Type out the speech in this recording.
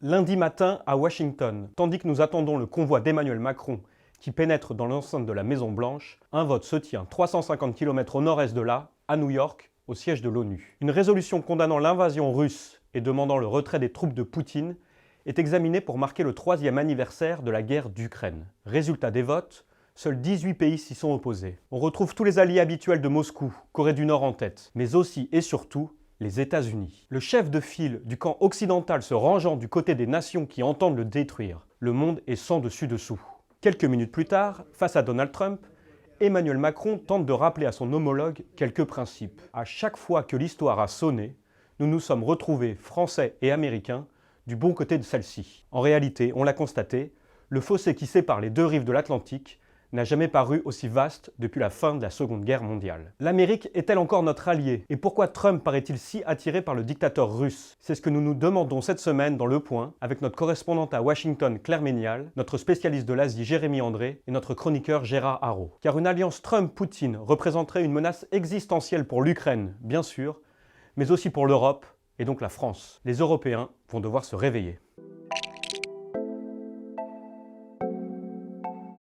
Lundi matin à Washington, tandis que nous attendons le convoi d'Emmanuel Macron qui pénètre dans l'enceinte de la Maison-Blanche, un vote se tient 350 km au nord-est de là, à New York, au siège de l'ONU. Une résolution condamnant l'invasion russe et demandant le retrait des troupes de Poutine est examinée pour marquer le 3e anniversaire de la guerre d'Ukraine. Résultat des votes, seuls 18 pays s'y sont opposés. On retrouve tous les alliés habituels de Moscou, Corée du Nord en tête, mais aussi et surtout les États-Unis. Le chef de file du camp occidental se rangeant du côté des nations qui entendent le détruire. Le monde est sans dessus-dessous. Quelques minutes plus tard, face à Donald Trump, Emmanuel Macron tente de rappeler à son homologue quelques principes. À chaque fois que l'histoire a sonné, nous nous sommes retrouvés, Français et Américains, du bon côté de celle-ci. En réalité, on l'a constaté, le fossé qui sépare les deux rives de l'Atlantique n'a jamais paru aussi vaste depuis la fin de la Seconde Guerre mondiale. L'Amérique est-elle encore notre allié? Et pourquoi Trump paraît-il si attiré par le dictateur russe? C'est ce que nous nous demandons cette semaine dans Le Point, avec notre correspondante à Washington Claire Ménial, notre spécialiste de l'Asie Jérémy André et notre chroniqueur Gérard Haro. Car une alliance Trump-Poutine représenterait une menace existentielle pour l'Ukraine, bien sûr, mais aussi pour l'Europe et donc la France. Les Européens vont devoir se réveiller.